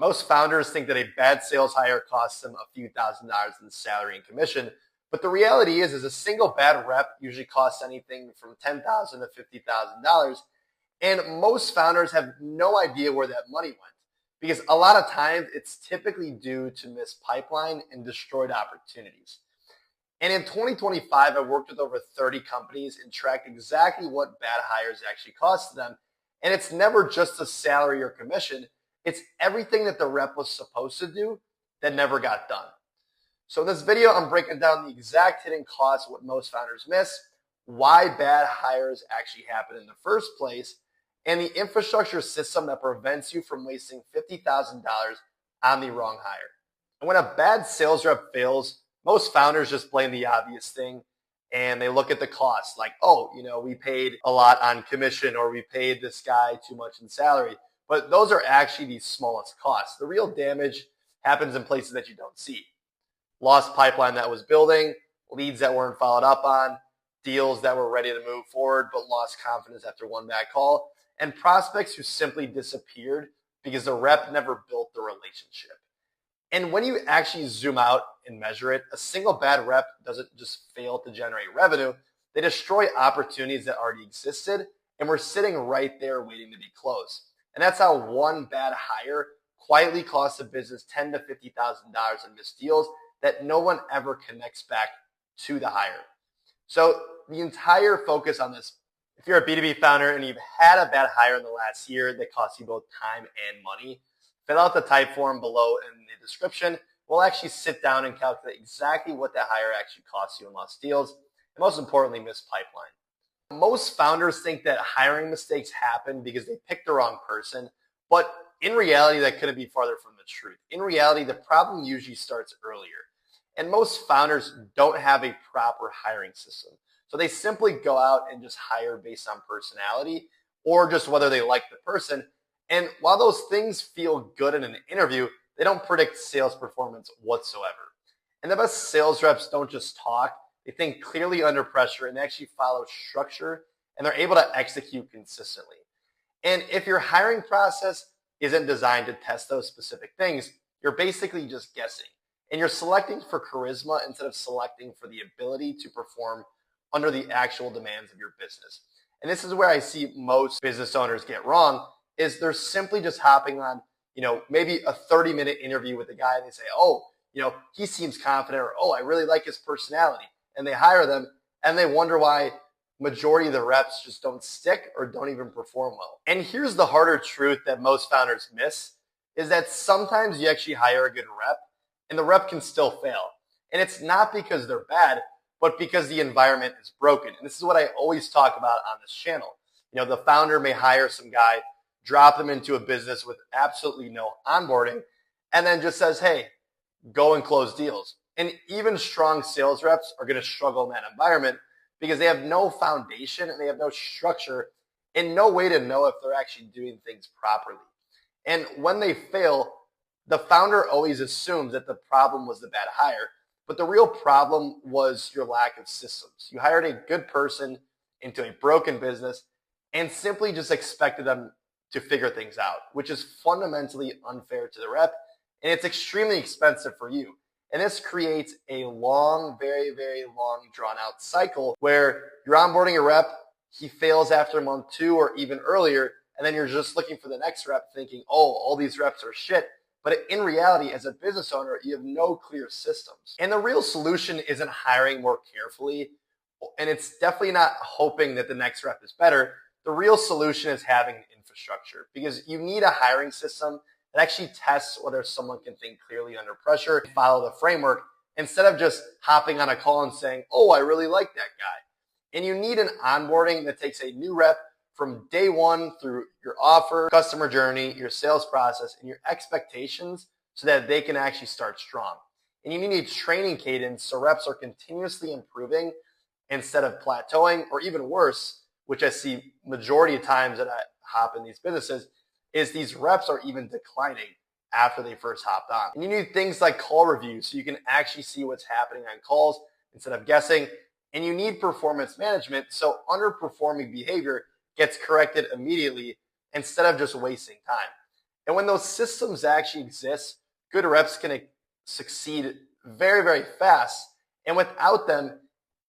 Most founders think that a bad sales hire costs them a few $1,000s in salary and commission, but the reality is a single bad rep usually costs anything from $10,000 to $50,000, and most founders have no idea where that money went because a lot of times it's typically due to missed pipeline and destroyed opportunities. And in 2025, I worked with over 30 companies and tracked exactly what bad hires actually cost them. And it's never just a salary or commission. It's everything that the rep was supposed to do that never got done. So in this video, I'm breaking down the exact hidden costs, what most founders miss, why bad hires actually happen in the first place, and the infrastructure system that prevents you from wasting $50,000 on the wrong hire. And when a bad sales rep fails, most founders just blame the obvious thing and they look at the cost like, oh, we paid a lot on commission or we paid this guy too much in salary. But those are actually the smallest costs. The real damage happens in places that you don't see. Lost pipeline that was building, leads that weren't followed up on, deals that were ready to move forward but lost confidence after one bad call, and prospects who simply disappeared because the rep never built the relationship. And when you actually zoom out and measure it, a single bad rep doesn't just fail to generate revenue. They destroy opportunities that already existed and were sitting right there waiting to be closed. And that's how one bad hire quietly costs a business $10,000 to $50,000 in missed deals that no one ever connects back to the hire. So the entire focus on this, if you're a B2B founder and you've had a bad hire in the last year that costs you both time and money, fill out the type form below in the description. We'll actually sit down and calculate exactly what that hire actually costs you in lost deals, and most importantly, missed pipeline. Most founders think that hiring mistakes happen because they picked the wrong person, but in reality, that couldn't be farther from the truth. In reality, the problem usually starts earlier, and most founders don't have a proper hiring system. So they simply go out and just hire based on personality or just whether they like the person. And while those things feel good in an interview, they don't predict sales performance whatsoever. And the best sales reps don't just talk, they think clearly under pressure and actually follow structure, and they're able to execute consistently. And if your hiring process isn't designed to test those specific things, you're basically just guessing. And you're selecting for charisma instead of selecting for the ability to perform under the actual demands of your business. And this is where I see most business owners get wrong, is they're simply just hopping on, maybe a 30-minute interview with a guy and they say, oh, he seems confident, or, oh, I really like his personality. And they hire them and they wonder why majority of the reps just don't stick or don't even perform well. And here's the harder truth that most founders miss is that sometimes you actually hire a good rep and the rep can still fail. And it's not because they're bad, but because the environment is broken. And this is what I always talk about on this channel. The founder may hire some guy, drop them into a business with absolutely no onboarding, and then just says, hey, go and close deals. And even strong sales reps are going to struggle in that environment because they have no foundation and they have no structure and no way to know if they're actually doing things properly. And when they fail, the founder always assumes that the problem was the bad hire, but the real problem was your lack of systems. You hired a good person into a broken business and simply just expected them to figure things out, which is fundamentally unfair to the rep, and it's extremely expensive for you. And this creates a long, very, very long, drawn-out cycle where you're onboarding a rep, he fails after month 2 or even earlier, and then you're just looking for the next rep thinking, oh, all these reps are shit. But in reality, as a business owner, you have no clear systems. And the real solution isn't hiring more carefully, and it's definitely not hoping that the next rep is better. The real solution is having infrastructure, because you need a hiring system that actually tests whether someone can think clearly under pressure and follow the framework instead of just hopping on a call and saying, oh, I really like that guy. And you need an onboarding that takes a new rep from day one through your offer, customer journey, your sales process, and your expectations so that they can actually start strong. And you need a training cadence so reps are continuously improving instead of plateauing, or even worse, which I see majority of times that I hop in these businesses, is these reps are even declining after they first hopped on. And you need things like call reviews so you can actually see what's happening on calls instead of guessing. And you need performance management so underperforming behavior gets corrected immediately instead of just wasting time. And when those systems actually exist, good reps can succeed very, very fast. And without them,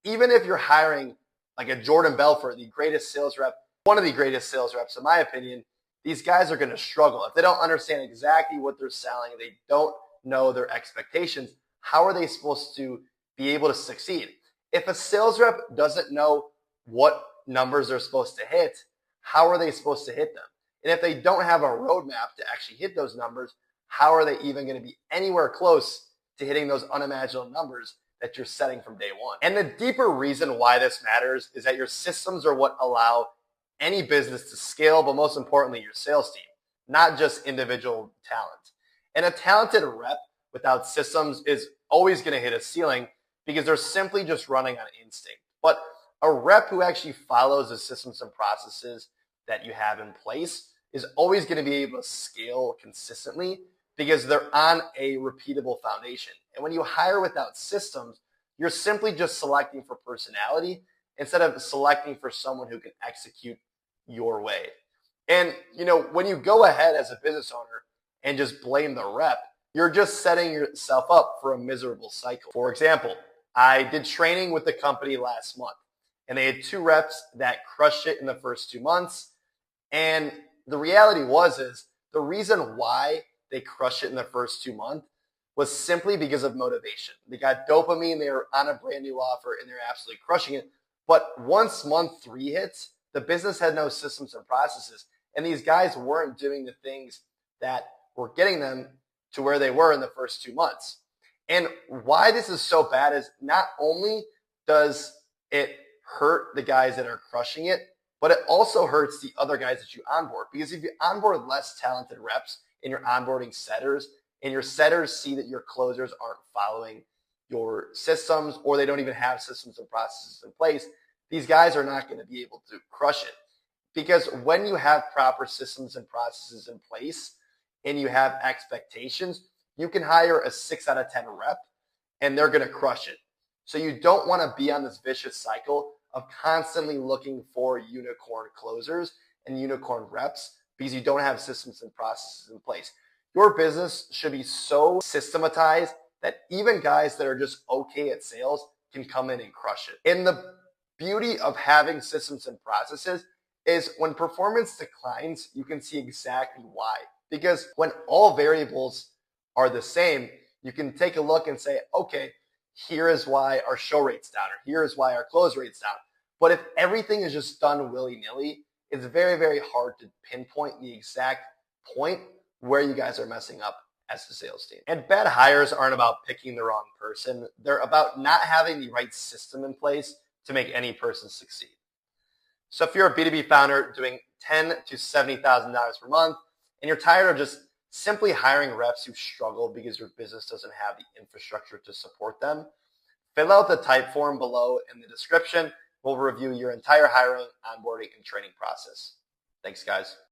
even if you're hiring like a Jordan Belfort, the greatest sales rep, one of the greatest sales reps, in my opinion, these guys are going to struggle. If they don't understand exactly what they're selling, they don't know their expectations, how are they supposed to be able to succeed? If a sales rep doesn't know what numbers they're supposed to hit, how are they supposed to hit them? And if they don't have a roadmap to actually hit those numbers, how are they even going to be anywhere close to hitting those unimaginable numbers that you're setting from day one? And the deeper reason why this matters is that your systems are what allow any business to scale, but most importantly, your sales team, not just individual talent. And a talented rep without systems is always going to hit a ceiling because they're simply just running on instinct. But a rep who actually follows the systems and processes that you have in place is always going to be able to scale consistently because they're on a repeatable foundation. And when you hire without systems, you're simply just selecting for personality instead of selecting for someone who can execute your way. And, when you go ahead as a business owner and just blame the rep, you're just setting yourself up for a miserable cycle. For example, I did training with the company last month, and they had 2 reps that crushed it in the first 2 months. And the reality is the reason why they crushed it in the first 2 months was simply because of motivation. They got dopamine, they were on a brand new offer, and they're absolutely crushing it. But once month 3 hits, the business had no systems and processes, and these guys weren't doing the things that were getting them to where they were in the first 2 months. And why this is so bad is not only does it hurt the guys that are crushing it, but it also hurts the other guys that you onboard. Because if you onboard less talented reps and you're onboarding setters, and your setters see that your closers aren't following your systems or they don't even have systems and processes in place, these guys are not going to be able to crush it. Because when you have proper systems and processes in place and you have expectations, you can hire a 6 out of 10 rep and they're going to crush it. So you don't want to be on this vicious cycle of constantly looking for unicorn closers and unicorn reps because you don't have systems and processes in place. Your business should be so systematized that even guys that are just okay at sales can come in and crush it. And the beauty of having systems and processes is when performance declines, you can see exactly why. Because when all variables are the same, you can take a look and say, okay, here is why our show rate's down, or here is why our close rate's down. But if everything is just done willy-nilly, it's very, very hard to pinpoint the exact point where you guys are messing up as the sales team. And bad hires aren't about picking the wrong person. They're about not having the right system in place to make any person succeed. So if you're a B2B founder doing $10,000 to $70,000 per month, and you're tired of just simply hiring reps who struggle because your business doesn't have the infrastructure to support them, fill out the type form below in the description. We'll review your entire hiring, onboarding, and training process. Thanks, guys.